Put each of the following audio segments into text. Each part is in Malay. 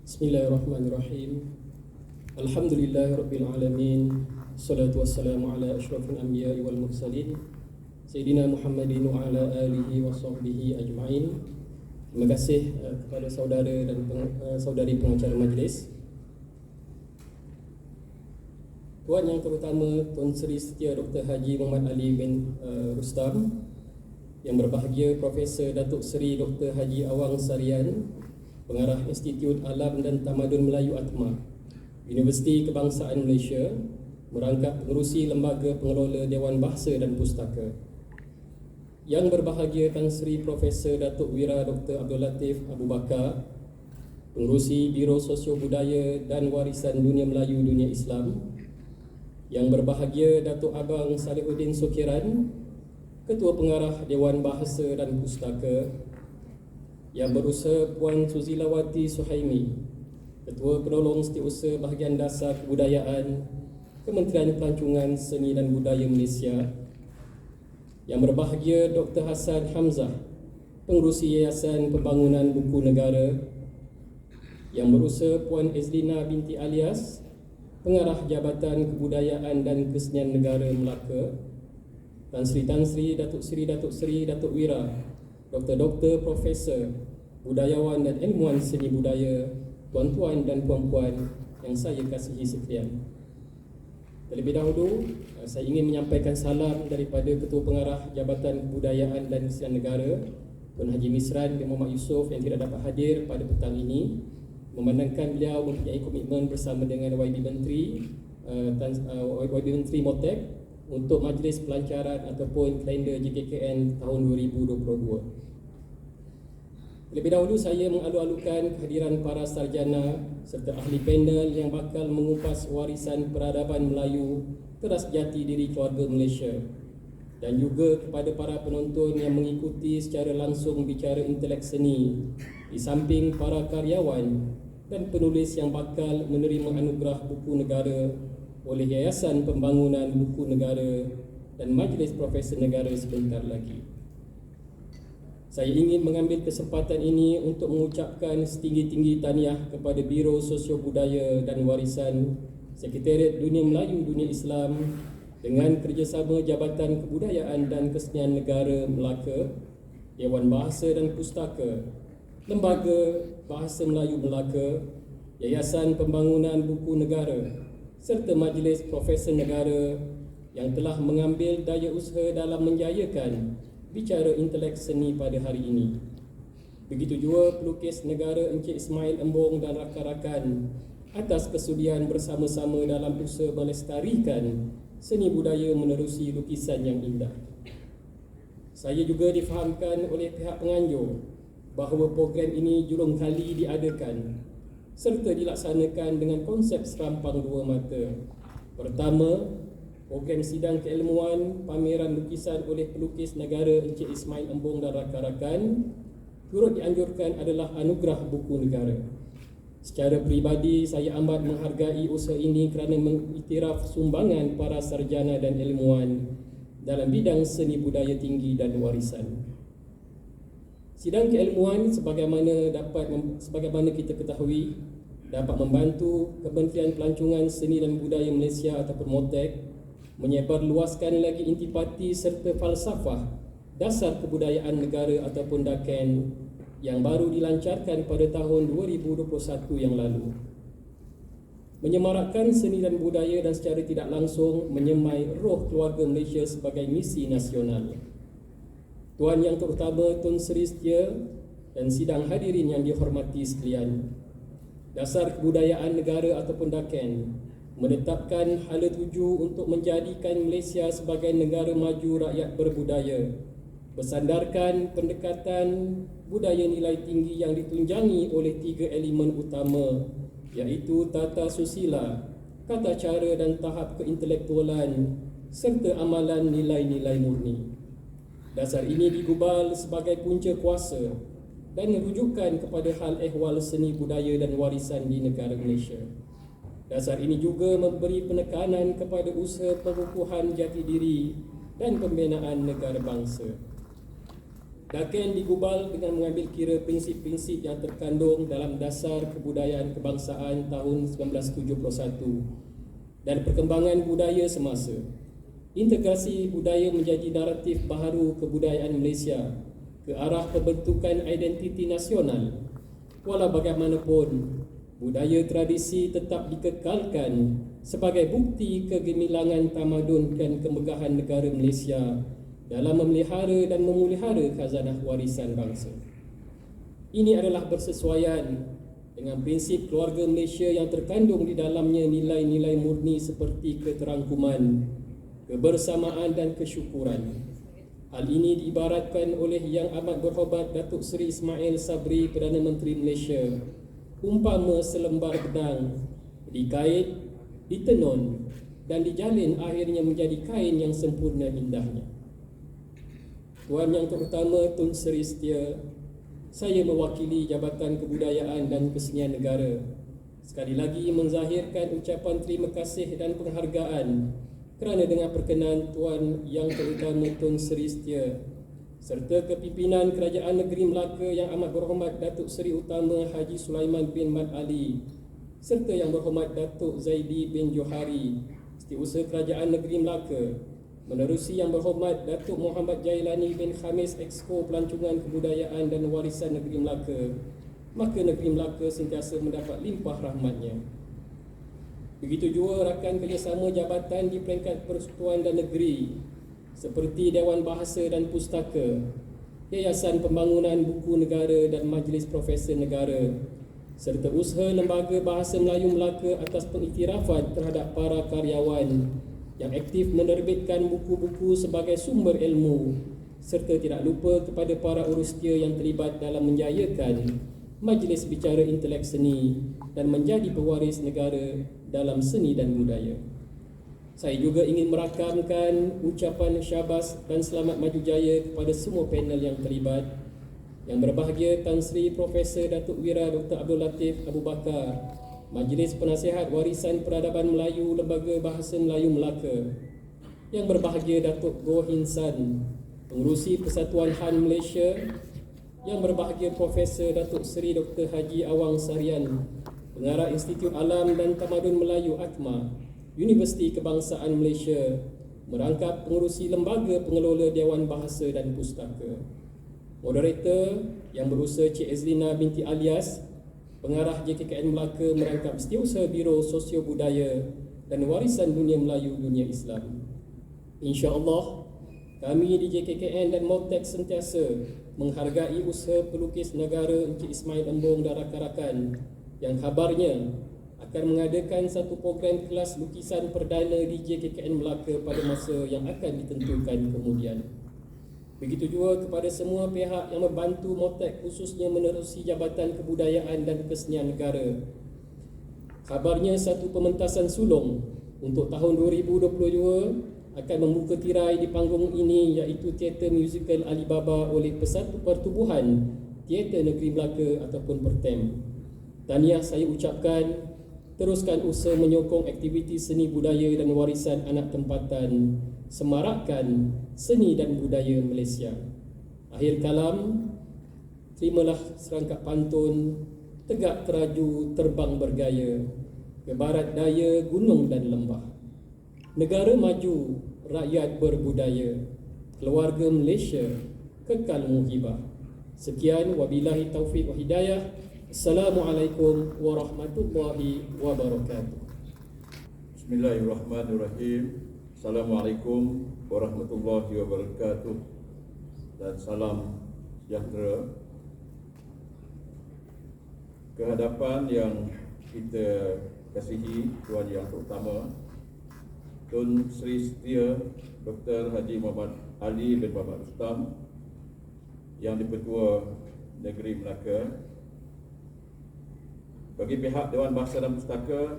Bismillahirrahmanirrahim. Alhamdulillahirabbil alamin. Wassalatu wassalamu ala asyrafil anbiya'i wal mursalin Sayyidina Muhammadin wa ala alihi wa sahbihi ajma'in. Terima kasih kepada saudara dan saudari pengacara majlis. Tuan Yang Terutama Tun Sri Setia Dr. Haji Muhammad Ali bin Rustam, yang berbahagia Profesor Datuk Seri Dr. Haji Awang Sarian, Pengarah Institut Alam dan Tamadun Melayu ATMA, Universiti Kebangsaan Malaysia, merangkap pengerusi Lembaga Pengelola Dewan Bahasa dan Pustaka. Yang berbahagia Tan Sri Profesor Datuk Wira Dr. Abdul Latif Abu Bakar, pengerusi Biro Sosio Budaya dan Warisan Dunia Melayu Dunia Islam. Yang berbahagia Datuk Abang Salihuddin Sokiran, Ketua Pengarah Dewan Bahasa dan Pustaka. Yang berusaha Puan Suzilawati Suhaimi, Ketua Penolong Setiausaha Bahagian Dasar Kebudayaan, Kementerian Pelancongan Seni dan Budaya Malaysia. Yang berbahagia Dr. Hassan Hamzah, Pengerusi Yayasan Pembangunan Buku Negara. Yang berusaha Puan Ezlina binti Alias, Pengarah Jabatan Kebudayaan dan Kesenian Negara Melaka. Tan Sri Datuk Seri Datuk Wira Dr. Profesor, budayawan dan ilmuwan seni budaya, tuan-tuan dan puan-puan yang saya kasihi sekalian. Terlebih dahulu, saya ingin menyampaikan salam daripada Ketua Pengarah Jabatan Kebudayaan dan Kesenian Negara, Tuan Haji Misran bin Muhammad Yusof, yang tidak dapat hadir pada petang ini, memandangkan beliau mempunyai komitmen bersama dengan YB Menteri Motek untuk majlis pelancaran ataupun kalender JKKN tahun 2022. Lebih dahulu saya mengalu-alukan kehadiran para sarjana serta ahli panel yang bakal mengupas warisan peradaban Melayu teras jati diri keluarga Malaysia, dan juga kepada para penonton yang mengikuti secara langsung bicara intelek seni, di samping para karyawan dan penulis yang bakal menerima anugerah buku negara oleh Yayasan Pembangunan Buku Negara dan Majlis Profesor Negara sebentar lagi. Saya ingin mengambil kesempatan ini untuk mengucapkan setinggi-tinggi tahniah kepada Biro Sosio Budaya dan Warisan Sekretariat Dunia Melayu Dunia Islam dengan kerjasama Jabatan Kebudayaan dan Kesenian Negara Melaka, Dewan Bahasa dan Pustaka, Lembaga Bahasa Melayu Melaka, Yayasan Pembangunan Buku Negara serta Majlis Profesor Negara yang telah mengambil daya usaha dalam menjayakan bicara intelek seni pada hari ini. Begitu juga pelukis negara Encik Ismail Embong dan rakan-rakan atas kesudian bersama-sama dalam usaha melestarikan seni budaya menerusi lukisan yang indah. Saya juga difahamkan oleh pihak penganjur bahawa program ini jurung kali diadakan serta dilaksanakan dengan konsep serampang dua mata. Pertama, program sidang keilmuan pameran lukisan oleh pelukis negara Encik Ismail Embong dan rakan-rakan turut dianjurkan adalah anugerah buku negara. Secara peribadi, saya amat menghargai usaha ini kerana mengiktiraf sumbangan para sarjana dan ilmuwan dalam bidang seni budaya tinggi dan warisan. Sidang keilmuan sebagaimana kita ketahui dapat membantu Kementerian Pelancongan Seni dan Budaya Malaysia ataupun MOTEK menyebarluaskan lagi intipati serta falsafah dasar kebudayaan negara ataupun DAKEN yang baru dilancarkan pada tahun 2021 yang lalu. Menyemarakkan seni dan budaya dan secara tidak langsung menyemai roh keluarga Malaysia sebagai misi nasional. Tuan Yang Terutama Tun Sri Setia dan sidang hadirin yang dihormati sekalian, Dasar Kebudayaan Negara ataupun DAKEN menetapkan hala tuju untuk menjadikan Malaysia sebagai negara maju rakyat berbudaya, bersandarkan pendekatan budaya nilai tinggi yang ditunjangi oleh tiga elemen utama, iaitu tata susila, tata cara dan tahap keintelektualan serta amalan nilai-nilai murni. Dasar ini digubal sebagai punca kuasa dan rujukan kepada hal ehwal seni budaya dan warisan di negara Malaysia. Dasar ini juga memberi penekanan kepada usaha pengukuhan jati diri dan pembinaan negara bangsa. Daken digubal dengan mengambil kira prinsip-prinsip yang terkandung dalam Dasar Kebudayaan Kebangsaan tahun 1971 dan perkembangan budaya semasa. Integrasi budaya menjadi naratif baharu kebudayaan Malaysia ke arah pembentukan identiti nasional. Walau bagaimanapun, budaya tradisi tetap dikekalkan sebagai bukti kegemilangan tamadun dan kemegahan negara Malaysia dalam memelihara dan memulihara khazanah warisan bangsa. Ini adalah bersesuaian dengan prinsip keluarga Malaysia yang terkandung di dalamnya nilai-nilai murni seperti keterangkuman, kebersamaan dan kesyukuran. Hal ini diibaratkan oleh Yang Amat Berhormat Datuk Seri Ismail Sabri, Perdana Menteri Malaysia, umpama selembar benang dikait, ditenun dan dijalin akhirnya menjadi kain yang sempurna indahnya. Tuan Yang Terutama Tun Sri Setia, saya mewakili Jabatan Kebudayaan dan Kesenian Negara sekali lagi menzahirkan ucapan terima kasih dan penghargaan kerana dengan perkenan Tuan Yang Terutama Tun Sri Setia serta kepimpinan Kerajaan Negeri Melaka Yang Amat Berhormat Datuk Seri Utama Haji Sulaiman bin Mat Ali serta Yang Berhormat Datuk Zaidi bin Johari, Setiausaha Kerajaan Negeri Melaka, menerusi Yang Berhormat Datuk Muhammad Jailani bin Khamis, Exco Pelancongan Kebudayaan dan Warisan Negeri Melaka, maka Negeri Melaka sentiasa mendapat limpah rahmatnya. Begitu juga rakan kerjasama jabatan di peringkat persekutuan dan negeri seperti Dewan Bahasa dan Pustaka, Yayasan Pembangunan Buku Negara dan Majlis Profesor Negara, serta usaha Lembaga Bahasa Melayu Melaka atas pengiktirafan terhadap para karyawan yang aktif menerbitkan buku-buku sebagai sumber ilmu, serta tidak lupa kepada para urustia yang terlibat dalam menjayakan Majlis Bicara Intelek Seni dan menjadi pewaris negara dalam seni dan budaya. Saya juga ingin merakamkan ucapan syabas dan selamat maju jaya kepada semua panel yang terlibat. Yang berbahagia Tan Sri Profesor Datuk Wira Dr. Abdul Latif Abu Bakar, Majlis Penasihat Warisan Peradaban Melayu Lembaga Bahasa Melayu Melaka. Yang berbahagia Datuk Goh Insan, Pengerusi Persatuan Han Malaysia. Yang berbahagia Profesor Datuk Seri Dr. Haji Awang Sarian, Pengarah Institut Alam dan Tamadun Melayu ATMA, Universiti Kebangsaan Malaysia, merangkap pengerusi Lembaga Pengelola Dewan Bahasa dan Pustaka. Moderator yang berusaha Cik Ezlina binti Alias, Pengarah JKKN Melaka, merangkap Setiausaha Biro Sosio Budaya dan Warisan Dunia Melayu Dunia Islam. InsyaAllah, kami di JKKN dan Mautek sentiasa menghargai usaha pelukis negara Encik Ismail Embong dan rakan-rakan yang kabarnya akan mengadakan satu program kelas lukisan perdana di JKKN Melaka pada masa yang akan ditentukan kemudian. Begitu juga kepada semua pihak yang membantu Mautek, khususnya menerusi Jabatan Kebudayaan dan Kesenian Negara. Kabarnya satu pementasan sulung untuk tahun 2022 akan membuka tirai di panggung ini, iaitu Teater Musikal Alibaba oleh Persatu Pertubuhan Teater Negeri Melaka ataupun PERTEM. Tahniah saya ucapkan, teruskan usaha menyokong aktiviti seni budaya dan warisan anak tempatan, semarakkan seni dan budaya Malaysia. Akhir kalam, terimalah serangkap pantun, tegak teraju terbang bergaya, ke barat daya gunung dan lembah. Negara maju, rakyat berbudaya, keluarga Malaysia kekal muhibah. Sekian, wabillahi taufiq wa hidayah. Assalamualaikum warahmatullahi wabarakatuh. Bismillahirrahmanirrahim. Assalamualaikum warahmatullahi wabarakatuh. Dan salam sejahtera. Kehadapan yang kita kasihi Tuan Yang Terutama Tun Sri Setia Dr. Haji Muhammad Ali bin Muhammad Rustam, Yang di-Pertua Negeri Melaka, bagi pihak Dewan Bahasa dan Pustaka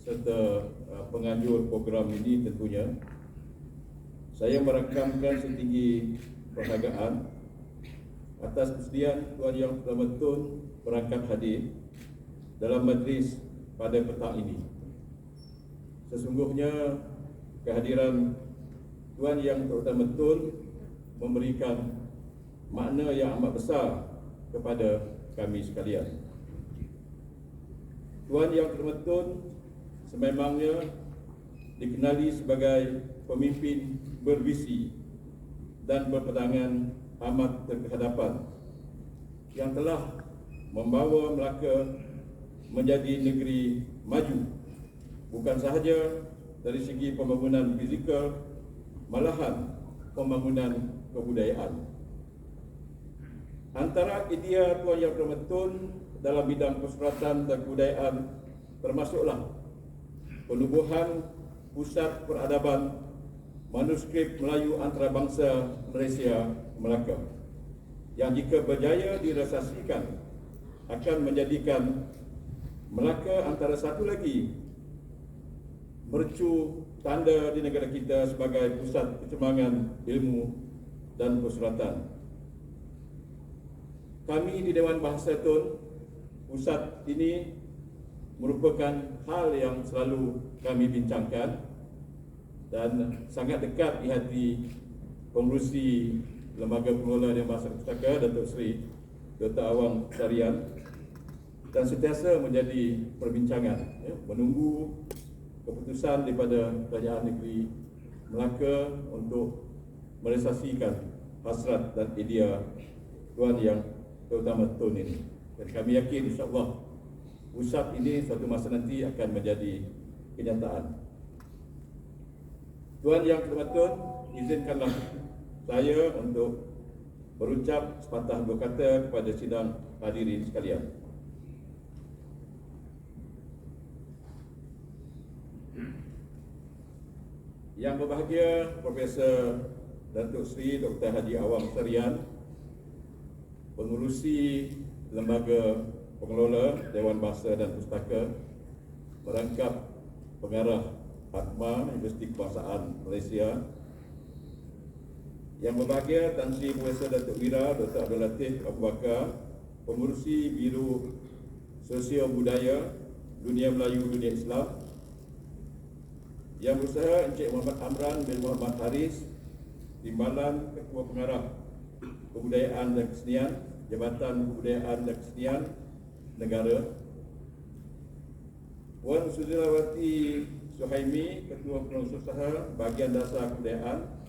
serta penganjur program ini, tentunya saya merakamkan setinggi penghargaan atas kesediaan Tuan Yang Terutama Tun berangkat hadir dalam majlis pada petang ini. Sesungguhnya kehadiran Tuan Yang Terutama Tun memberikan makna yang amat besar kepada kami sekalian. Tuan Yang Terhormat sememangnya dikenali sebagai pemimpin bervisi dan berpandangan amat terkehadapan yang telah membawa Melaka menjadi negeri maju, bukan sahaja dari segi pembangunan fizikal, malahan pembangunan kebudayaan. Antara idea Tuan Yang Terhormat dalam bidang persuratan dan kebudayaan termasuklah penubuhan pusat peradaban manuskrip Melayu antarabangsa Malaysia Melaka, yang jika berjaya direalisasikan akan menjadikan Melaka antara satu lagi mercu tanda di negara kita sebagai pusat perkembangan ilmu dan persuratan. Kami di Dewan Bahasa Tun, pusat ini merupakan hal yang selalu kami bincangkan dan sangat dekat di hati Pengerusi Lembaga Pengelola Dewan Bahasa Pustaka Datuk Seri Dr. Awang Sarian, dan sentiasa menjadi perbincangan, menunggu keputusan daripada Kerajaan Negeri Melaka untuk merealisasikan hasrat dan idea Tuan Yang Terhormat Tun ini. Dan kami yakin insya-Allah pusat ini suatu masa nanti akan menjadi kenyataan. Tuan Yang Terhormat Tun, izinkanlah saya untuk berucap sepatah dua kata kepada sidang hadirin sekalian. Yang berbahagia Profesor Datuk Seri Dr. Haji Awang Sarian, Pengerusi Lembaga Pengelola Dewan Bahasa dan Pustaka, merangkap Pengarah ATMA Universiti Kebangsaan Malaysia. Yang berbahagia Tan Sri Profesor Datuk Wira Dr. Abdul Latif Abu Bakar, Pengerusi Biro Sosio Budaya Dunia Melayu Dunia Islam. Yang berusaha Encik Muhammad Amran bin Muhammad Haris, Timbalan Ketua Pengarah Kebudayaan dan Kesenian, Jabatan Kebudayaan dan Kesenian Negara. Puan Sudirawati Suhaimi, Ketua Pengurusan Bahagian Dasar Kebudayaan,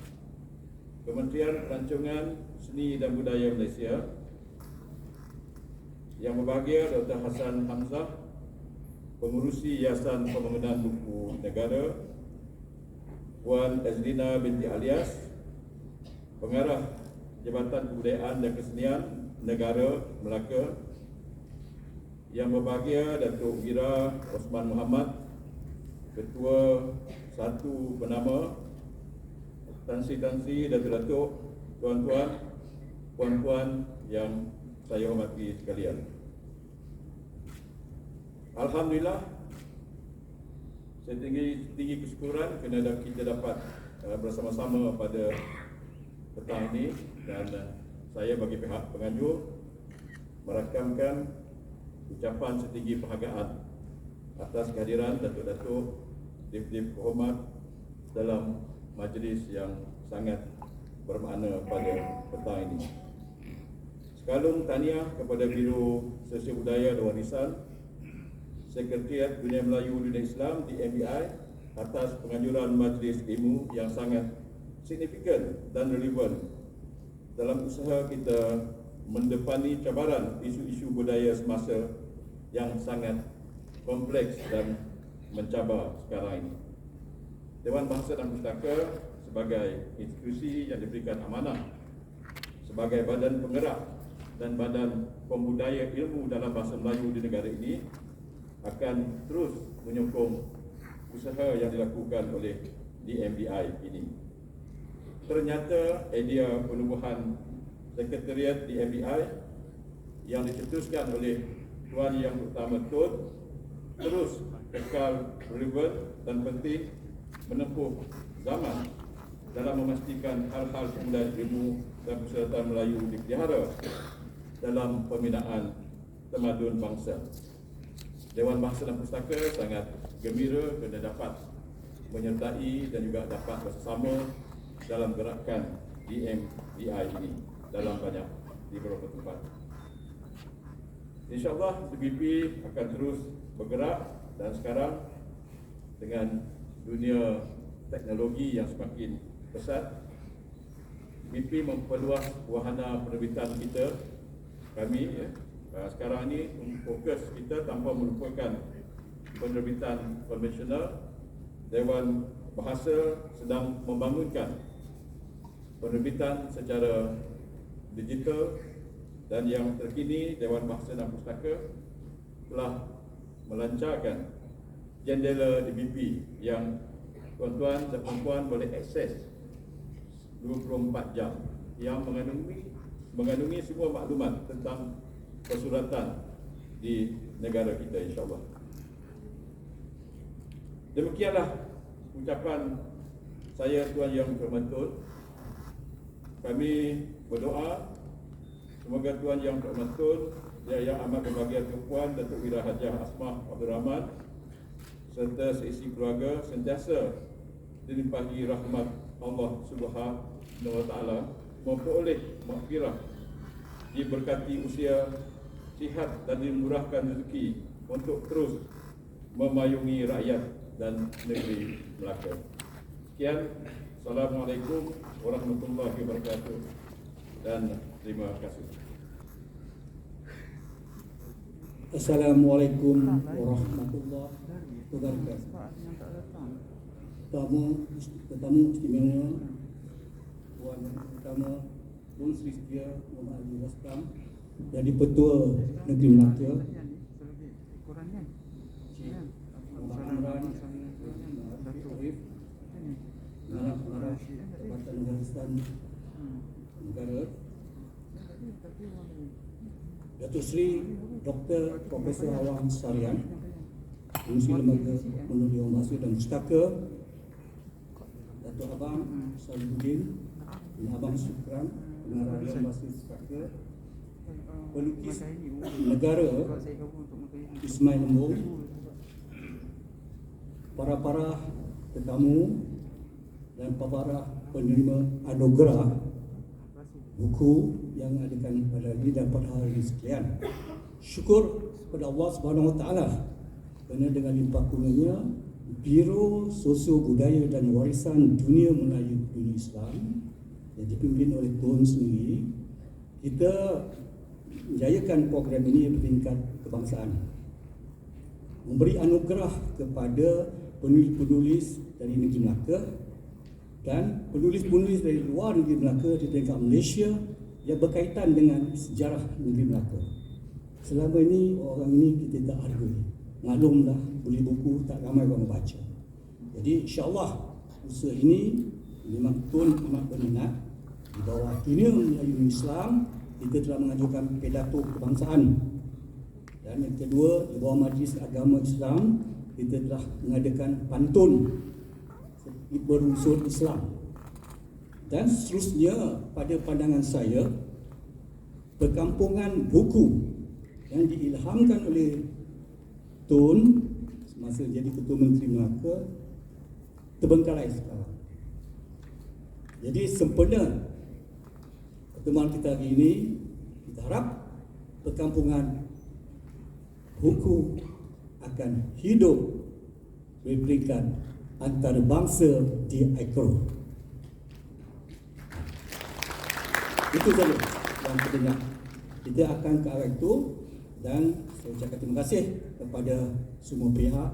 Kementerian Pelancongan Seni dan Budaya Malaysia. Yang berbahagia Dr. Hassan Hamzah, Pengurusi Yayasan Pembangunan Buku Negara. Puan Azlina binti Alias, Pengarah Jabatan Kebudayaan dan Kesenian Negara Melaka. Yang berbahagia Datuk Wira Osman Muhammad, Ketua Satu Penama. Tansi-tansi, datuk-datuk, tuan-tuan, puan-puan yang saya hormati sekalian. Alhamdulillah, setinggi kesyukuran kerana kita dapat bersama-sama pada petang ini, dan saya bagi pihak penganjur merakamkan ucapan setinggi penghargaan atas kehadiran datuk-datuk Div-Div Kehormat dalam majlis yang sangat bermakna pada petang ini. Sekalung tahniah kepada Biro Sosial Budaya dan Warisan, Sekretariat Dunia Melayu Dunia Islam di MBI atas penganjuran majlis ilmu yang sangat signifikan dan relevan dalam usaha kita mendepani cabaran isu-isu budaya semasa yang sangat kompleks dan mencabar sekarang ini. Dewan Bahasa dan Pustaka sebagai institusi yang diberikan amanah sebagai badan penggerak dan badan pembudaya ilmu dalam bahasa Melayu di negara ini akan terus menyokong usaha yang dilakukan oleh DMBI ini. Ternyata idea penubuhan Sekretariat DMBI yang dicetuskan oleh Tuan Yang Terhormat Tun terus kekal relevan dan penting menempuh zaman dalam memastikan hal-hal pembudayaan ilmu dan persuratan Melayu dipelihara dalam pembinaan tamadun bangsa. Dewan Bahasa dan Pustaka sangat gembira kerana dapat menyertai dan juga dapat bersama dalam gerakan DMBI ini. dalam banyak di beberapa tempat. InsyaAllah DBP akan terus bergerak, dan sekarang dengan dunia teknologi yang semakin pesat, DBP memperluas wahana penerbitan kita. Kami sekarang ini fokus kita tanpa melupakan penerbitan konvensional. Dewan Bahasa sedang membangunkan penerbitan secara digital, dan yang terkini Dewan Bahasa dan Pustaka telah melancarkan jendela DBP yang tuan-tuan dan puan-puan boleh akses 24 jam, yang mengandungi semua maklumat tentang persuratan di negara kita, insyaAllah. Demikianlah ucapan saya, Tuan Yang Terhormat. Kami berdoa semoga Tuan Yang Terhormat Yang Amat Berbahagia Tuan Datuk Wira Hajah Asmah Abdul Rahman serta seisi keluarga sentiasa dilimpahi rahmat Allah Subhanahu Wa Taala, memperoleh maghfirah, diberkati usia, sihat dan dimurahkan rezeki untuk terus memayungi rakyat dan negeri Melaka. Sekian, Assalamualaikum warahmatullahi wabarakatuh, dan terima kasih. Assalamualaikum warahmatullahi wabarakatuh. Tetamu istimewa Puan Utama Bun Sri Setia Muhammad Ali Wastam, jadi Petua Negeri Melaka, Muhammad Amran Arif, Pengarah Jabatan Urusan Negara, Datuk Seri Dr. Profesor Awang Sarian, Fungsi Lembaga Peneliti Bahasa dan Pustaka, Datuk Abang Salihuddin dan Abang Syukran, Pengarah Dewan Bahasa dan Pustaka, Pelukis Negara Ismail Lembong, para tetamu dan para penerima anugerah buku yang adakan pada hari ini dan pada hari ini sekalian. Syukur kepada Allah Subhanahu Wa Taala kerana dengan limpah kurnianya Biro Sosio Budaya dan Warisan Dunia Melayu Dunia Islam yang dipimpin oleh Tun sendiri, kita menjayakan program ini bertingkat kebangsaan, memberi anugerah kepada penulis-penulis dari negeri Melaka dan penulis-penulis dari luar negeri Melaka di tingkat Malaysia yang berkaitan dengan sejarah negeri Melaka. Selama ini orang ini kita tak hargai. Maklumlah, beli buku tak ramai orang baca. Jadi insya-Allah usaha ini memang Tun amat berminat. Di bawah Dunia Melayu Islam, kita telah mengajukan pidato kebangsaan. Dan yang kedua, di bawah Majlis Agama Islam, kita telah mengadakan pantun berunsur Islam. Dan seterusnya, pada pandangan saya, perkampungan buku yang diilhamkan oleh Tun semasa jadi Ketua Menteri Melaka terbengkalai sekarang. Jadi sempena pertemuan kita hari ini, kita harap perkampungan buku akan hidup berperingkat antarabangsa di ICRO. Itu saja yang kita nak. Kita akan ke arah itu, dan saya ucapkan terima kasih kepada semua pihak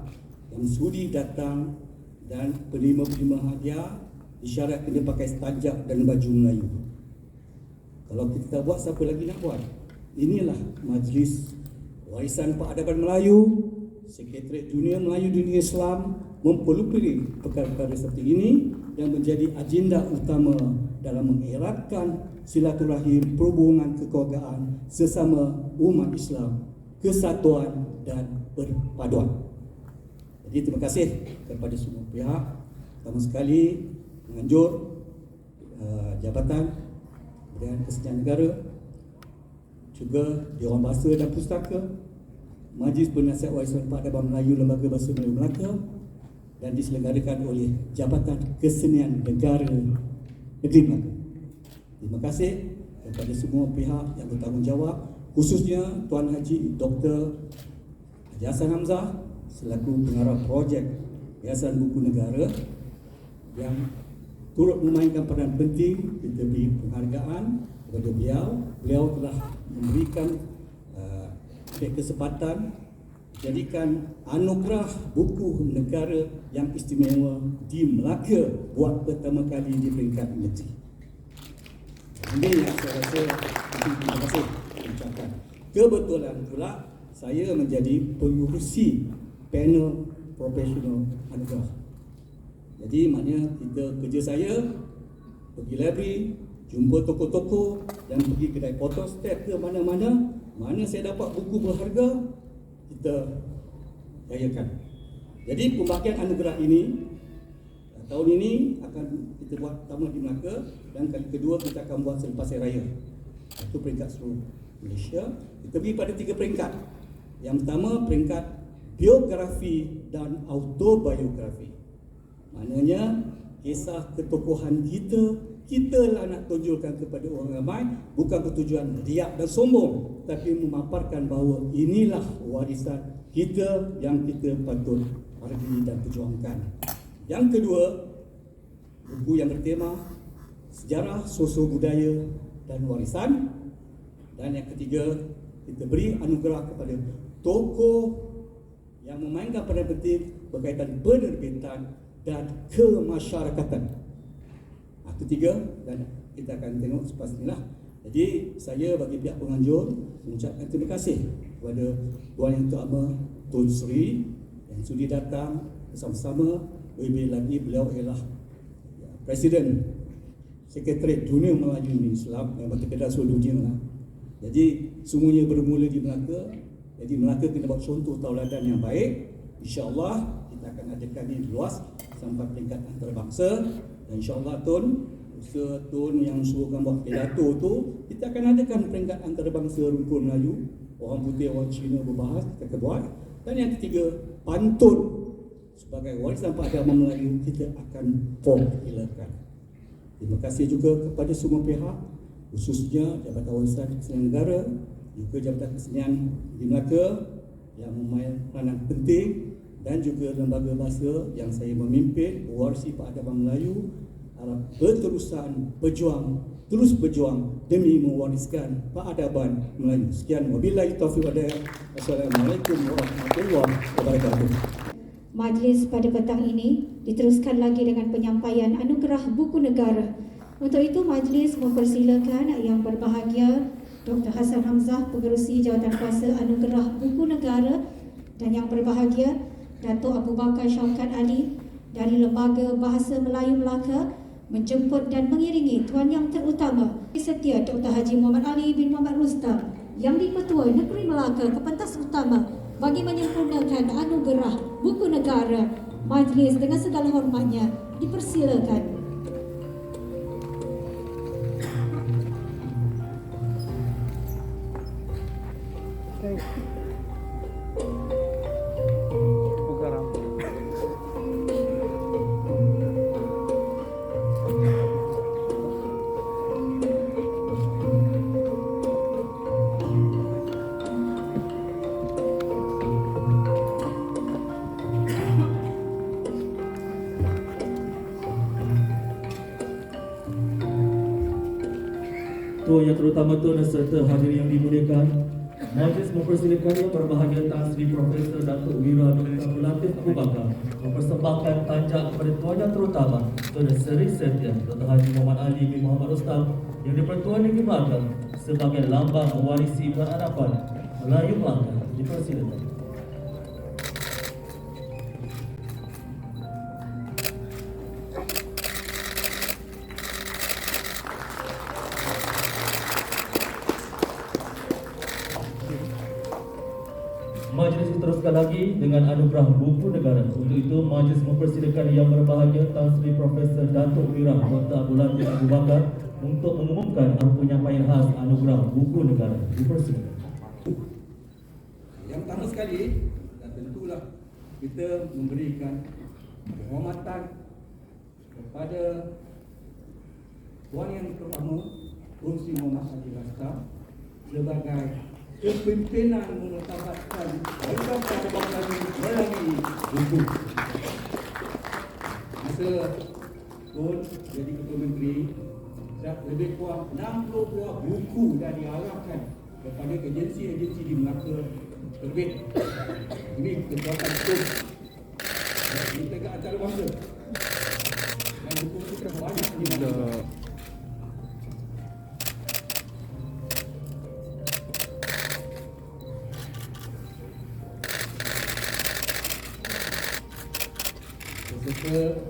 yang sudi datang dan penerima-penerima hadiah disyarat kena pakai setajak dan baju Melayu. Kalau kita buat, siapa lagi nak buat? Inilah Majlis Warisan Peradaban Melayu, Sekretariat Dunia Melayu Dunia Islam memperlupuri perkara-perkara seperti ini yang menjadi agenda utama dalam mengeratkan silaturahim perhubungan kekeluargaan sesama umat Islam, kesatuan dan perpaduan. Jadi terima kasih kepada semua pihak, pertama sekali menganjur Jabatan Kebudayaan Kesenian Negara, juga Dewan Bahasa dan Pustaka, Majlis Penasihat Warisan Peradaban Melayu Lembaga Bahasa Melayu Melaka, dan diselenggarakan oleh Jabatan Kesenian Negara Negeri Melaka. Terima kasih kepada semua pihak yang bertanggungjawab, khususnya Tuan Haji Dr. Haji Hassan Hamzah selaku pengarah projek Yayasan Buku Negara yang turut memainkan peranan penting. Kita beri penghargaan kepada beliau. Beliau telah memberikan kesempatan jadikan anugerah buku negara yang istimewa di Melaka buat pertama kali di peringkat negeri. Ini yang saya rasa terima kasih ucapkan. Kebetulan pula saya menjadi pengurusi panel profesional anugerah. Jadi maknanya kita kerja saya pergi library, jumpa toko-toko dan pergi kedai photostat ke mana-mana. Mana saya dapat buku berharga, kita rayakan. Jadi pembahagian anugerah ini tahun ini akan kita buat pertama di Melaka dan kali kedua kita akan buat selepas Hari Raya. Itu peringkat seluruh Malaysia. Kita pergi pada 3 peringkat. Yang pertama peringkat biografi dan autobiografi. Maknanya kisah ketokohan kita lah nak tunjukkan kepada orang ramai, bukan bertujuan riak dan sombong, tapi memaparkan bahawa inilah warisan kita yang kita patut hargai dan perjuangkan. Yang kedua, buku yang bertema sejarah, sosial budaya dan warisan. Dan yang ketiga, kita beri anugerah kepada tokoh yang memainkan peranan penting berkaitan penerbitan dan kemasyarakatan. Ketiga, dan kita akan tengok selepas inilah. Jadi saya bagi pihak penganjur mengucapkan terima kasih kepada Tuan Yang Terhormat Tun Sri yang sudi datang bersama-sama. Lebih lagi beliau ialah Presiden Sekretariat Dunia Melayu Islam yang berkedah seluruh dunia lah. Jadi semuanya bermula di Melaka. Jadi Melaka kena buat contoh tauladan yang baik. InsyaAllah kita akan adakan ini luas sampai peringkat antarabangsa. Dan insyaAllah Tun yang suruhkan buat pidato tu, kita akan adakan peringkat antarabangsa rumpun Melayu. Orang putih, orang Cina berbahas, kita akan buat. Dan yang ketiga, pantun sebagai warisan agama Melayu kita akan popularkan. Terima kasih juga kepada semua pihak, khususnya Jabatan Warisan Kesenian Negara, juga Jabatan Kesenian di Melaka yang memainkan peranan penting, dan juga lembaga bahasa yang saya memimpin, Warsi Peradaban Melayu, harap terus berjuang demi mewariskan peradaban Melayu. Sekian, wabillahi taufiq wal hidayah. Assalamualaikum warahmatullahi wabarakatuh. Majlis pada petang ini diteruskan lagi dengan penyampaian anugerah buku negara. Untuk itu majlis mempersilakan yang berbahagia Dr. Hassan Hamzah, Pengerusi Jawatan Kuasa Anugerah Buku Negara, dan yang berbahagia Datuk Abu Bakar Syaukat Ali dari Lembaga Bahasa Melayu Melaka menjemput dan mengiringi Tuan Yang Terutama Setia Dr. Haji Muhammad Ali bin Muhammad Rustam yang di-Ketua Negeri Melaka ke pentas utama bagi menyempurnakan anugerah buku negara. Majlis dengan segala hormatnya dipersilakan. Tuan Yang Terutama Tuan serta hadirin yang dimuliakan, majlis mempersilakan Yang Berbahagia Tan Sri Profesor Datuk Wira Dr. Abdul Latif Abu Bakar mempersembahkan tanjak kepada Tuan Yang Terutama Tuan Seri Setia Dr. Haji Muhammad Ali bin Muhammad Rustam yang di-Pertuan Negeri Melaka sebagai lambang mewarisi peradaban Melayu Melaka. Dipersilakan. Majlis diteruskan lagi dengan anugerah buku negara. Untuk itu, majlis mempersilakan Yang Berbahagia Tan Sri Profesor Datuk Wira Dr. Abdul Latif Abu Bakar untuk mengumumkan penyampaian khas anugerah buku negara. Dipersilakan. Yang pertama sekali, dan tentulah kita memberikan penghormatan kepada Tuan Yang Terutama Tun Sri Muhammad Ali Rasta sebagai kepimpinan menetapkan program perbankan melalui buku. Masa Tun jadi Ketua Menteri, lebih kurang 60 buah buku dah diarahkan kepada agensi-agensi di Melaka terbit. Ini kekuatan Tun di tegak antarabangsa. Dan buku itu banyak di mana. Beserta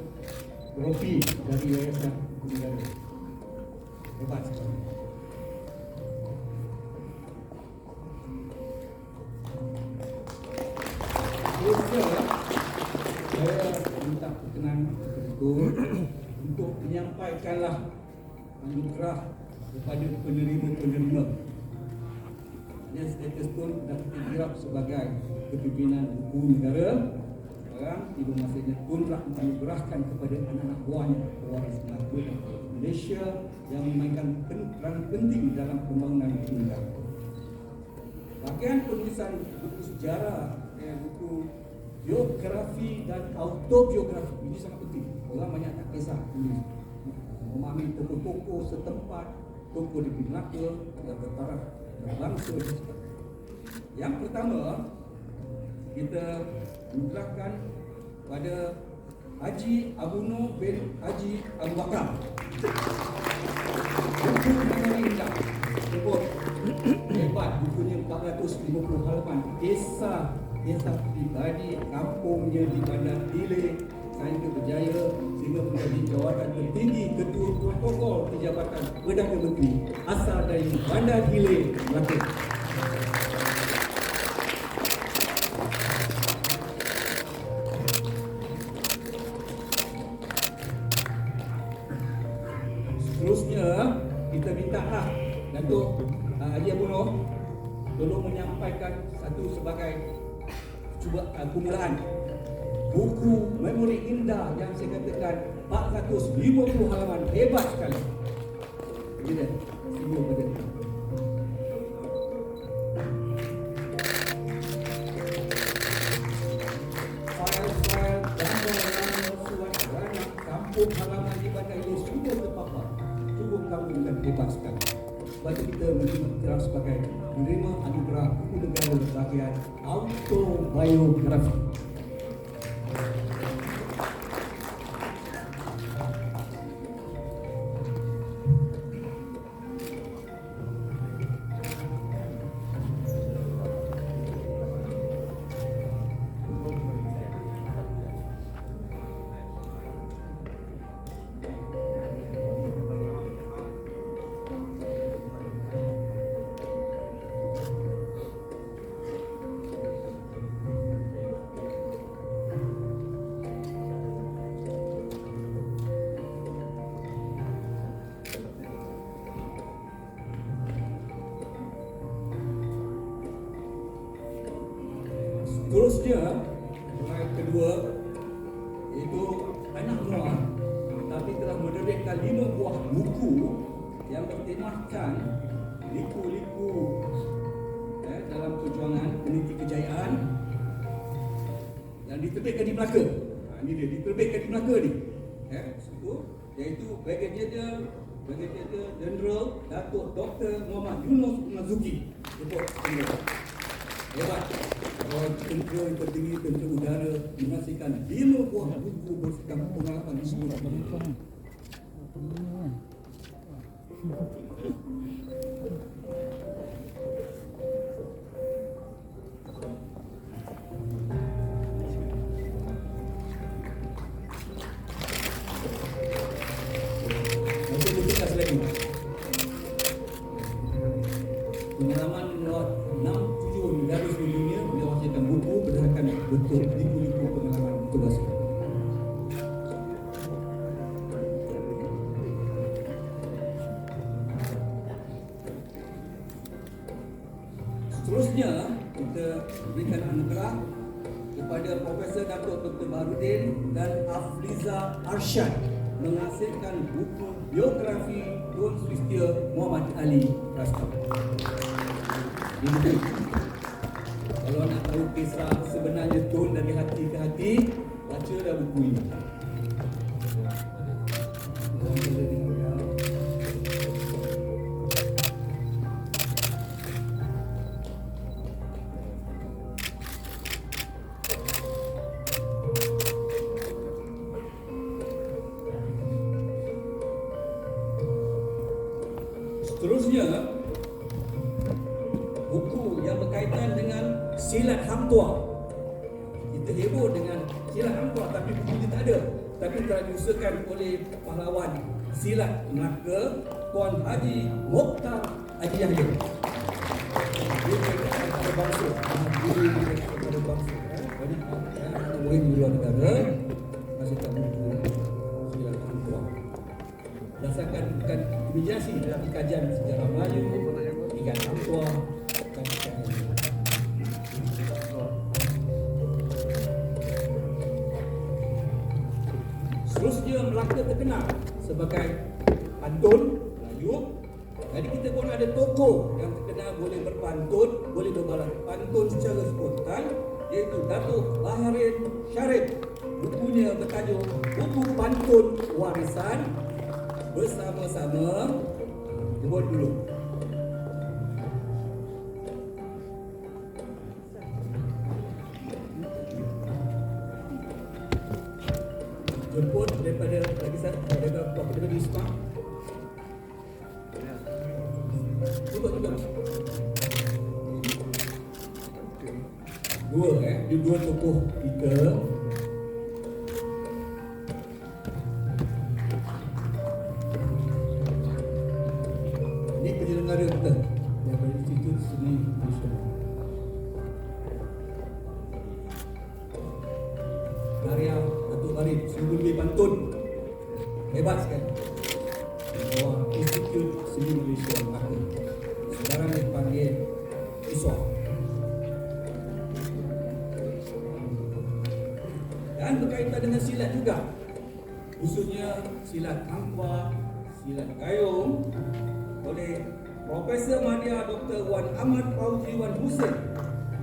trofi dari Yayasan Buku Negara. Hebat sekali. Seterusnya, saya minta perkenan Ketua untuk menyampaikanlah anugerah kepada penerima-penerima. Yang status Tun dah dikira sebagai kepimpinan buku negara. Sekarang tiba masanya Tun telah menganugerahkan kepada anak-anak buahnya pewaris Melaka dan Malaysia yang memainkan peran penting dalam pembangunan buku negara. Bahagian penulisan buku sejarah, buku biografi dan autobiografi ini sangat penting. Orang banyak tak kisah tulis, memahami tokoh-tokoh setempat, tokoh di Melaka dan bertaraf bangsa. Yang pertama, kita menyerahkan pada Haji Abu Nur bin Haji Abu Bakar. Buku mengenai indah, sebut hebat, bukunya 450 halaman. Kisah pribadi kampungnya di Bandar Dile, sehingga berjaya sehingga menjadi jawatan tertinggi ketua protokol Jabatan Perdana Menteri asal dari Bandar Dile, Melaka. Seterusnya kita mintalah Datuk Haji Abu Nur tolong menyampaikan satu sebagai kumpulan buku memori indah yang saya katakan 450 halaman, hebat sekali. Begini, sini pada file-file gambar surat beranak kampung halaman di Bandar ini sudah terpapar. Cukup kamu dengan hebat sekali. Sebab kita menerima sebagai menerima anugerah buku negara bahagian autobiografi. Seterusnya, yang kedua, iaitu anak Noah, tapi telah menerbitkan 5 buah buku yang bertemahkan liku-liku dalam perjuangan peniti kejayaan yang diterbitkan di Melaka. Ini dia diterbitkan di Melaka ni. Iaitu Brigadier Jeneral Datuk Dr. Muhammad Yunus Mazuki. Hebat. Tentera tertinggi tentera udara menghasilkan 5 buah buku berserta pengalaman di semua. Untuk bertugas lagi. Pengalaman melawat 6-7 negara seluruh dunia, beliau hasilkan buku berdasarkan betul liku-liku pengalaman bertugas. Seterusnya, kita berikan anugerah kepada Profesor Datuk Dr. Baharudin dan Afliza Arsyad menghasilkan buku biografi Tun Sri Setia Muhammad Ali Rastam. Ini kalau nak tahu kisah sebenarnya Tun dari hati ke hati, baca dah buku ini. Seterusnya, buku yang berkaitan dengan silat hang tuah. Kita heboh dengan silat hang tuah, tapi buku ini tak ada. Tapi telah diusahakan oleh pahlawan silat Melaka, Tuan Haji Mokhtar Haji Yahya. Dia berkaitan pada bangsa. Dia berkaitan pada bangsa. Banyak anak murid di luar negara masih tak buku silat hang tuah. Berdasarkan bukan imigrasi dalam kajian sejarah Melayu, ikan hang tuah, dan ikan lain. Seterusnya, Melaka terkenal sebagai pantun Melayu. Jadi kita pun ada tokoh yang terkenal boleh berpantun, boleh berbalas pantun secara spontan, iaitu Datuk Baharudin Sharif. Bukunya bertajuk Buku Pantun Warisan Bersama-sama. Jemput dulu. Jemput daripada lagi satu daripada Isma. Jemput juga. Dua tokoh kita. Ini penyelenggara kita daripada Institut Seni Malaysia. Karya Datuk Barit sungguh lebih pantun, hebat sekali. Bawah Institut Seni Malaysia Melaka. Sekarang dipanggil ISWA. Dan berkaitan dengan silat juga, khususnya silat hangpa, silat gayung, oleh Profesor Madya Dr. Wan Ahmad Fauzi Wan Hussein.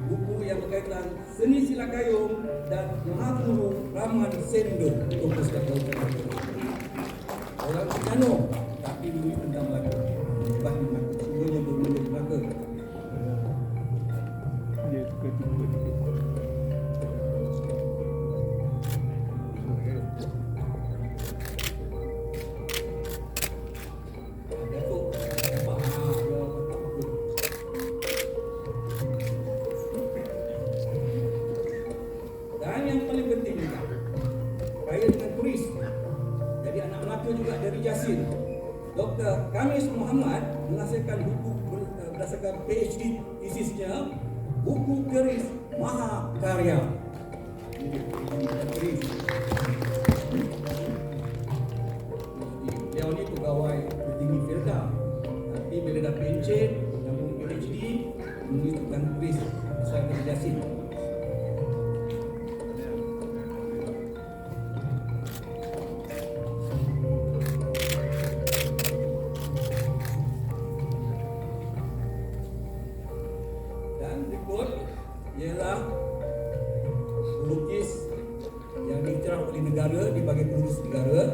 Buku yang berkaitan seni silat gayung dan Mahaguru Rahman Sendo untuk Pustaka Utara. Orang Terengganu tapi dulu tentang Melaka. Hebat di Melaka, semuanya bermula di Melaka. Dia suka tiba. Dr. Kamis Muhammad menghasilkan buku berdasarkan PhD tesisnya, buku keris Mahakarya. Beliau ni pegawai tertinggi Firda, tapi bila dah pencen menyambung PhD menulis tentang keris Syarif Yasin. Ialah pelukis yang diiktiraf oleh negara, dibagi pelukis negara,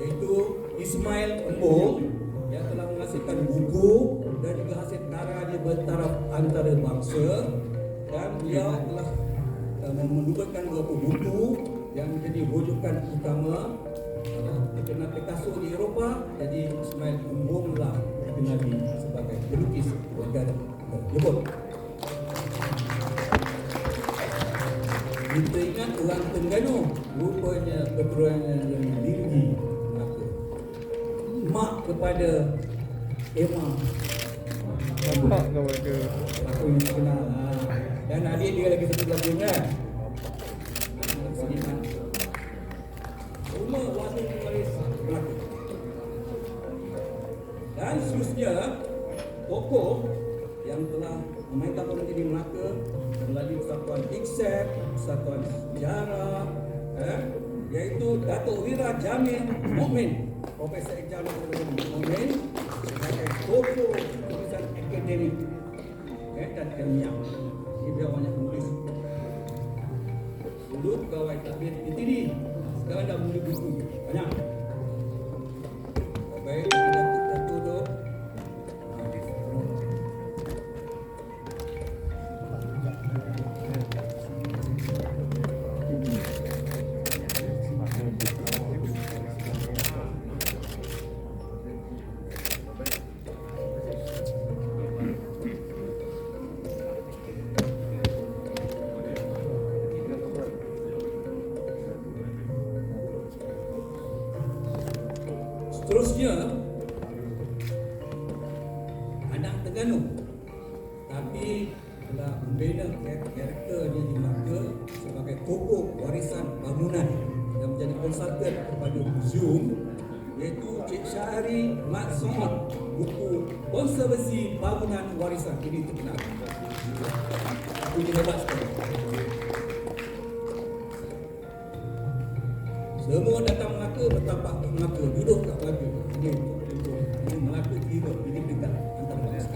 iaitu Ismail Embong, yang telah menghasilkan buku dan juga hasil karya dia bertaraf antarabangsa, dan beliau telah menubuhkan beberapa buku yang menjadi rujukan utama terkenal Picasso di Eropah. Jadi Ismail Embong lah dikenali sebagai pelukis negara. Jemput. Kita ingat orang Terengganu rupanya keturunan yang tinggi Melaka. Mak kepada Emma. Mak kepada aku yang kenal. Dan adik dia lagi satu lagi kan. Seniman. Rumah waktu Paris Melaka. Dan seterusnya tokoh yang telah memainkan peran di Melaka melalui persatuan IKSEP, persatuan sejarah, yaitu Datuk Wira Jamil Mukmin, Profesor Jamil Mukmin sebagai tokoh tulisan akademik dan ilmiah. Ini beliau banyak menulis. Dulu pegawai tadbir PTD, sekarang dah menulis buku banyak. Baik, Datuk tu. Seterusnya, anak Terengganu, tapi telah membina karakternya di Melaka sebagai tokoh warisan bangunan yang menjadi konsultan kepada museum, iaitu Cik Syahri Mat Somad, buku konservasi bangunan warisan ini terkenal. Ini hebat sekali. Semua datang Melaka, bertapak ke Melaka, duduk kat Melaka. Ini Melaka kira, ini dekat antara bangsa.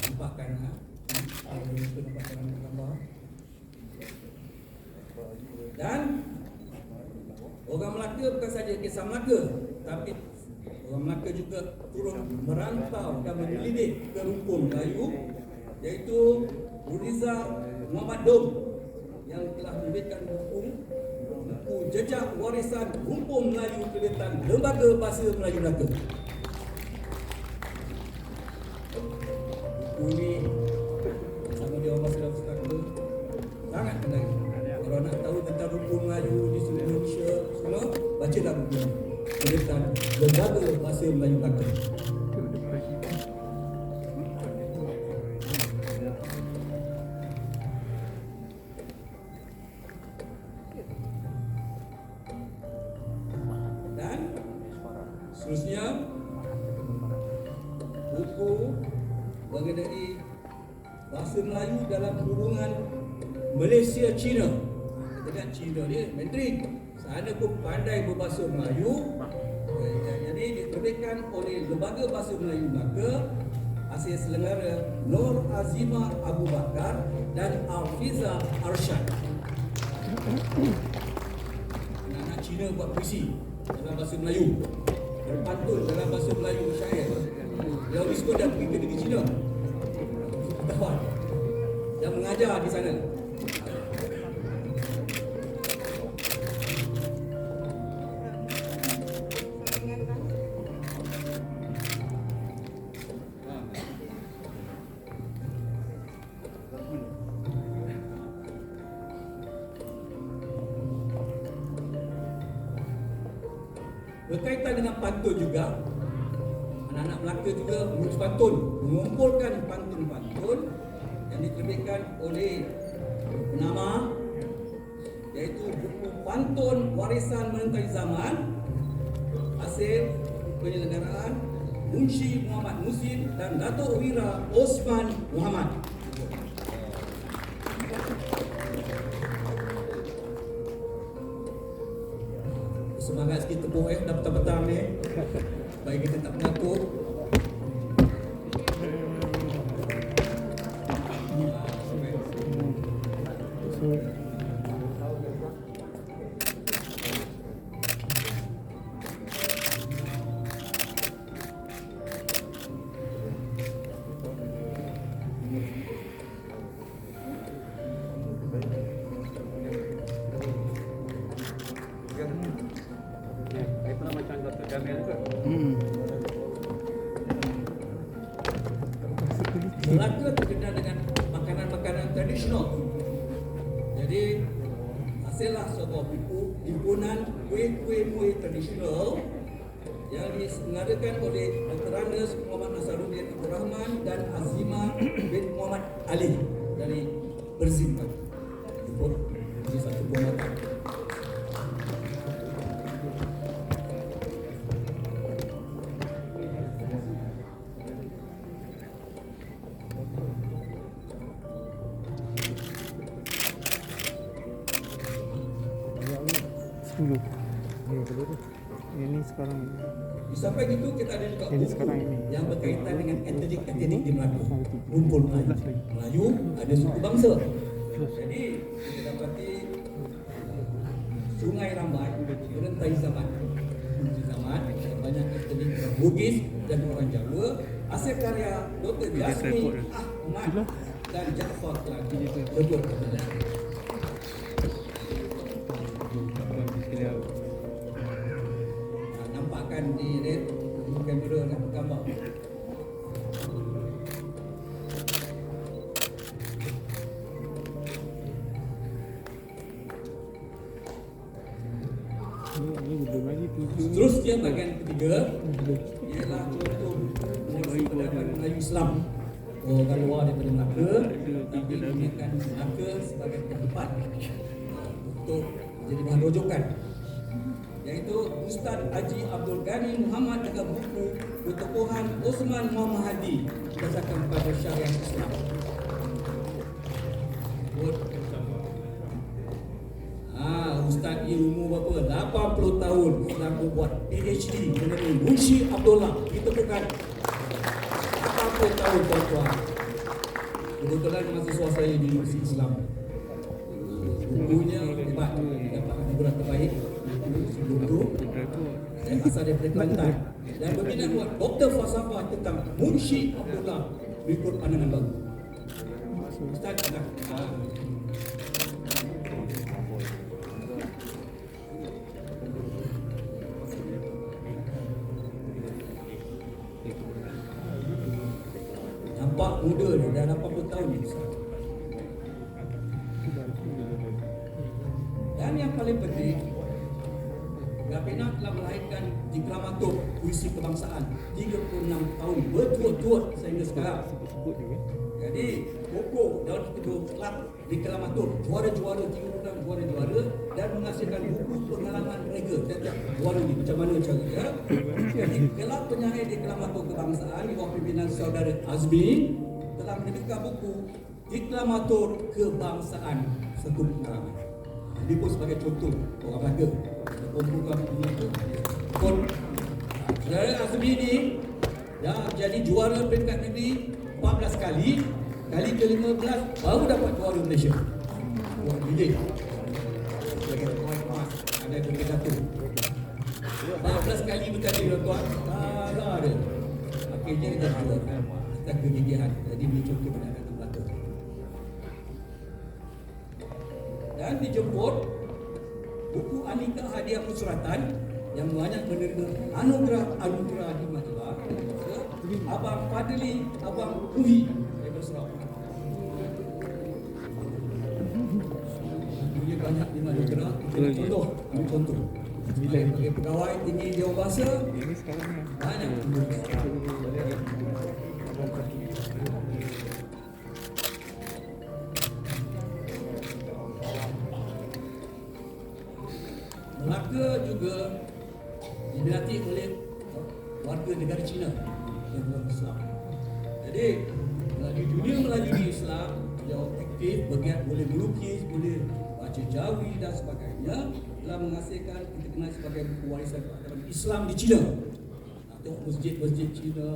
Nampakkan gambar. Dan orang Melaka bukan saja kisah Melaka, tapi orang Melaka juga turut merantau dan menyelidik ke rumpun Melayu, iaitu Rizal Muhammad Dom yang telah menerbitkan buku Jejak Warisan Rumpun Melayu terbitan Lembaga Bahasa Melayu Melaka. Buku ini sama dia orang bahasa pustaka sangat menarik. Kalau nak tahu tentang rumpun Melayu di seluruh Indonesia semua, bacalah buku ini terbitan Lembaga Bahasa Melayu Melaka. Seterusnya, buku mengenai bahasa Melayu dalam hubungan Malaysia-China. Kita lihat China ni, Mandarin. Sana pun pandai berbahasa Melayu. Jadi diterbitkan oleh Lembaga Bahasa Melayu Melaka, hasil selenggara Nur Azimah Abu Bakar dan Alfiza Arshad. Anak-anak China buat puisi dalam bahasa Melayu, berpantun dalam bahasa Melayu syair. Dia semua dah pergi ke negeri China, dan mengajar di sana. Berkaitan dengan pantun juga, anak-anak Melaka juga menulis pantun, mengumpulkan pantun-pantun yang diterbitkan oleh penama, iaitu buku Pantun Warisan Menentai Zaman, hasil penyelenggaraan Munshi Muhammad Musin dan Datuk Wira Osman Muhammad. Semangat sikit tepuk dah petang-petang ni. Baik kita tak mengatur. Melaka terkenal dengan makanan-makanan tradisional. Jadi hasillah sebuah buku himpunan kuih-kuih tradisional yang diselenggarakan oleh Dr. Ranas Muhammad Nasaruddin Abdul Rahman dan Azimah bin Muhammad Ali dari Berzimpan. Ini satu buah makanan. dulu. Ini sekarang ini. Sampai gitu kita ada juga Ini buku sekarang ini. yang berkaitan dengan etnik di Melaka. Rumpun Melayu ada suku bangsa. Jadi kita dapati Sungai Rambai merentai zaman. Banyak etnik Bugis dan orang Jawa. Hasil karya Dr. Yasmi Ahmad dan Jaafar telah lebur kepada nampakkan di red kamera nak gambar. Ini belum lagi tujuh. Seterusnya bahagian ketiga ialah contoh pendapat Melayu Islam. Orang luar daripada Melaka tapi gunakan Melaka sebagai tempat untuk menjadi bahan rujukan, iaitu Ustaz Haji Abdul Ghani Muhammad dengan buku Ketukuhan Osman Muhammad Hadi berdasarkan pada syariat Islam. Ustaz ilmu berapa? 80 tahun sedang buat PhD mengenai Munshi Abdullah. Ditemukan 80 tahun tuan-tuan. Kebetulan mahasiswa saya di Universiti Islam. Bukunya hebat, dapat anugerah terbaik. Sebelum itu saya asal daripada Kelantan dan berminat buat Doktor Falsafah tentang Munshi Abdullah berikut pandangan baru. Ustaz nampak muda ni, dah 80 tahun ni. Dan yang paling penting, Gapena telah melahirkan Diklamator Puisi Kebangsaan 36 tahun berturut-turut sehingga sekarang. Jadi kokoh dalam kedua kelab Diklamator, juara-juara 36 juara-juara dan menghasilkan buku pengalaman mereka setiap juara ni macam mana caranya. Jadi kelab penyair Diklamator Kebangsaan di bawah pimpinan saudara Azmi telah menerbitkan buku Diklamator Kebangsaan satu karangan. Ini pun sebagai contoh orang Melaka. Pembukaan itu pun saudara Azmi ni dah jadi juara peringkat negeri 14 kali. Kali ke-15 baru dapat juara Malaysia. Buat bilik. Sebagai poin emas ada ke-1. 14 kali berkali tuan-tuan. Salah ada. Akhirnya dia juara. Atas kegigihan. Jadi ini contoh penanganan Melaka. Dan dijemput buku Anika Hadiah Persuratan yang banyak menerima anugerah di majalah. Abang Fadli, Abang Uhi daripada Sarawak. Dia banyak di anugerah. Contoh. Sebagai pegawai tinggi Dewan Bahasa, banyak Melaka juga diminati oleh warga negara Cina yang beragama Islam. Jadi melalui dunia Melayu di Islam, beliau aktif, bergiat, boleh melukis, boleh baca Jawi dan sebagainya, telah menghasilkan kita kenal sebagai buku warisan peradaban Islam di Cina. Tengok masjid-masjid Cina,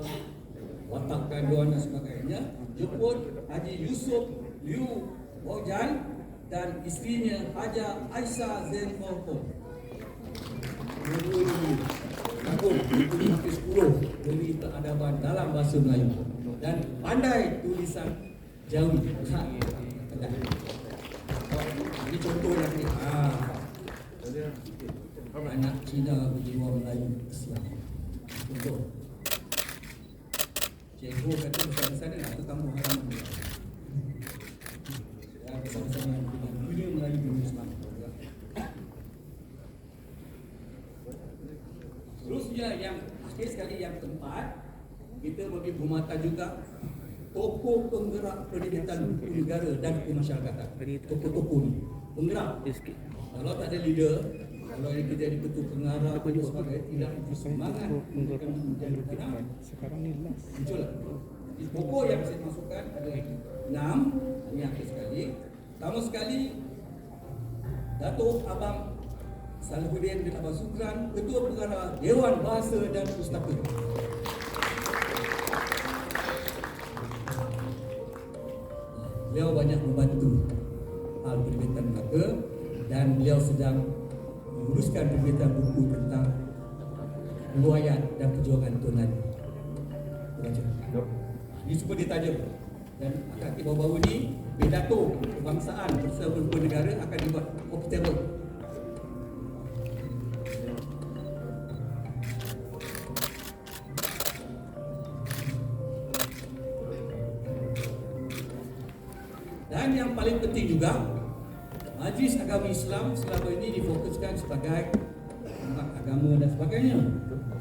watakkan doa dan sebagainya. Jemput Haji Yusuf Liu Bojan dan isterinya Haja Aisyah Zain Fauqo. Dua-dua ini takut buku hampir 10 dari peradaban dalam bahasa Melayu dan pandai tulisan Jawi. Ini contoh yang ni. Anak Cina berjiwa Melayu Islam. Contoh. Cikgu kata bersama-sama atau kamu halaman dia. Ya, bersama-sama dengan dunia Melayu Islam. Seterusnya yang akhir sekali yang keempat, kita bagi bermata juga tokoh penggerak pendidikan buku negara dan kemasyarakatan. Tokoh-tokoh ni penggerak. Kalau tak ada leader, kalau kita jadi ketua pengarah dan sebagainya, tidak itu semangat pendidikan dan kemasyarakatan. Sekarang ni last. Muncul lah. Pokok yang saya masukkan ada 6. Ini akhir sekali. Pertama sekali, Datuk Abang Salahuddin bin Abbas Sukran, Ketua Pengarah Dewan Bahasa dan Pustaka. Beliau banyak membantu hal penerbitan Melaka dan beliau sedang menguruskan penerbitan buku tentang riwayat dan perjuangan Tun Nadi. Ini semua ditaja dan akan baru-baru ni pidato kebangsaan bersama beberapa negara akan dibuat optable. Dan yang paling penting juga, Majlis Agama Islam selama ini difokuskan sebagai agama dan sebagainya.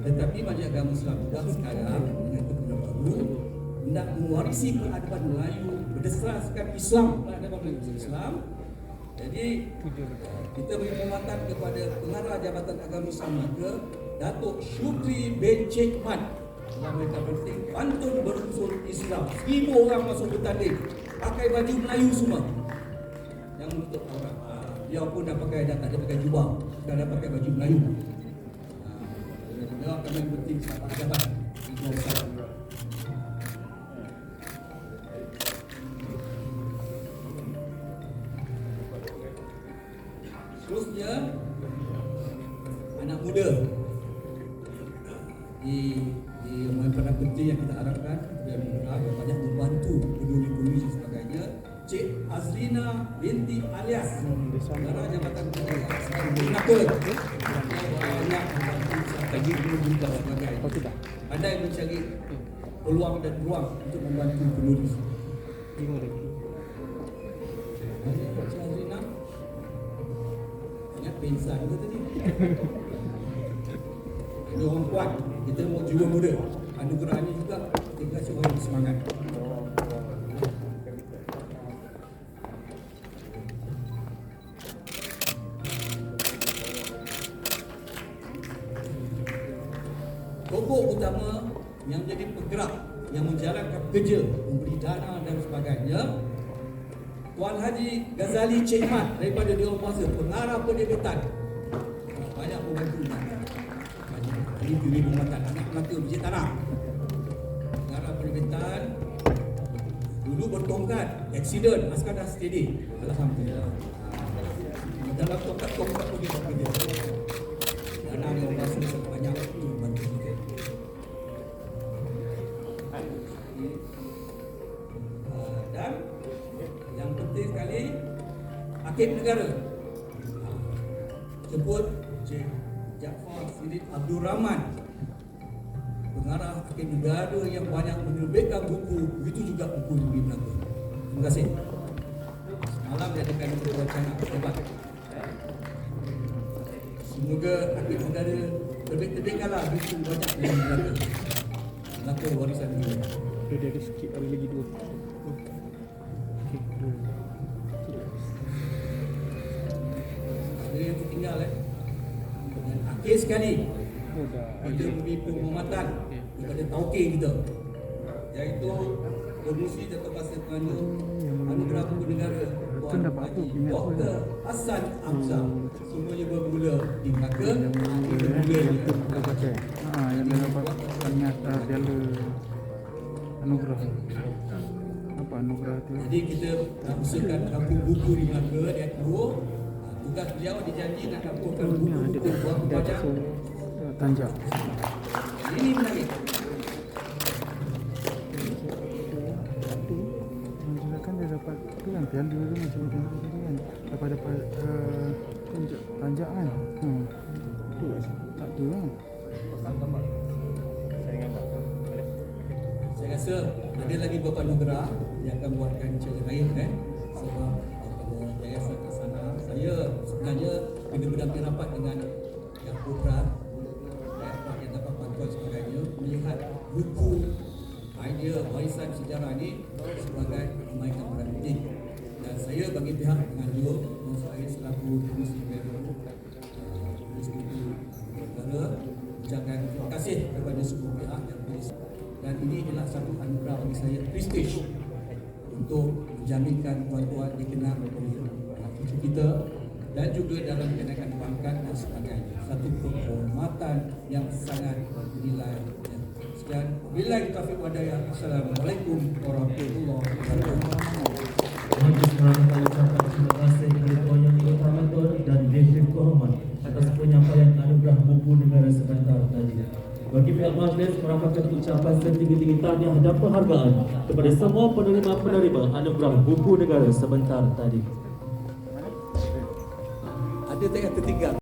Tetapi Majlis Agama Islam juga sekarang dengan ketua baru hendak mewarisi peradaban Melayu berdasarkan Islam, peradaban Melayu Islam. Jadi kita beri penghormatan kepada Pengarah Jabatan Agama Islam Melaka, Datuk Syukri bin Cik Mat. Dalam mereka penting pantun berunsur Islam. 1000 orang masuk bertanding, pakai baju Melayu semua. Yang menutup aurat. Dia pun dah pakai, dah tak ada pakai jubah, dah ada pakai baju Melayu. Dia akan yang penting sahabat jabat. Seterusnya, anak muda di mana penting yang kita harapkan yang banyak membantu peduli-peduli dan sebagainya. Cik Azlina binti Alias, Pengarah Jabatan Melaka, banyak membantu strategi peduli dan sebagainya. Pandai mencari peluang dan ruang untuk membantu peduli. Cik Azlina banyak pingsan ke tadi? Ada orang kuat, kita mau jiwa muda. Anugerah ini juga kita kasih orang bersemangat. Pokok utama yang jadi penggerak, yang menjalankan kerja, memberi dana dan sebagainya, Tuan Haji Ghazali Cik Mat daripada Dewan Bahasa, Pengarah Penerbitan. Banyak membantu. Ini pilih penguatan anak Melaka Biji Tanah. Pengarah Penerbitan dulu bertongkat, aksiden, askar dah steady. Alhamdulillah. Dalam tongkat-tongkat pun dia bekerja. Dana Dewan Bahasa banyak membantu kita. Dan yang penting sekali, Hakim Negara sebut Cik Jaafar Siddiq Abdul Rahman, Pengarah Hakim Negara yang banyak menerbitkan buku, begitu juga buku di Melaka. Terima kasih. Semalam diadakan wacana hebat. Semoga Hakim Negara terbitkanlah buku banyak di Melaka. Melaka warisan dunia. Dia ada sikit, ada lagi 2. Ada yang tertinggal dengan akhir sekali kita memberi penghormatan kepada tauke kita, iaitu Promosi Datuk Bahasa Terengganu Anugerah Buku Negara Tuan Haji Dr. Hasan Hamzah. Semuanya bermula di Melaka. Yang dia dapat banyak piala anugerah. Apa anugerah tu? Jadi kita nak usahakan kampung buku di Melaka dia dua. Tugas beliau dijanji nak kampungkan buku-buku buang pajak. Tanjak. Ini menarik. Kan dia dapat tu kan piala tu macam tu kan. Dapat tanjak kan. Tu tak tu kan. Saya rasa ada lagi beberapa anugerah yang akan buatkan cara lain kan. Sebab daripada Yayasan Asana, saya sebenarnya kena berdamping rapat dengan Yang Putra yang dapat bantuan sebagainya, melihat buku idea warisan sejarah ini sebagai kebaikan orang penting. Dan saya bagi pihak penganjur, saya selaku Komisi Negara ucapkan terima kasih kepada semua pihak yang tulis. Dan ini adalah satu anugerah bagi saya, prestige untuk menjaminkan tuan-tuan dikenal oleh cucu kita dan juga dalam kenaikan pangkat dan sebagainya. Satu penghormatan yang sangat bernilai. Sekian, wabillahi taufiq wal hidayah. Assalamualaikum warahmatullahi wabarakatuh. Majlis merangkap ucapan terima kasih kepada Yang Utama Tun dan Direktur Kehormat atas penyampaian anugerah buku negara sebentar tadi. Bagi pihak majlis merakamkan ucapan setinggi-tinggi tahniah dan penghargaan kepada semua penerima-penerima anugerah buku negara sebentar tadi. Ada tak yang tertinggal?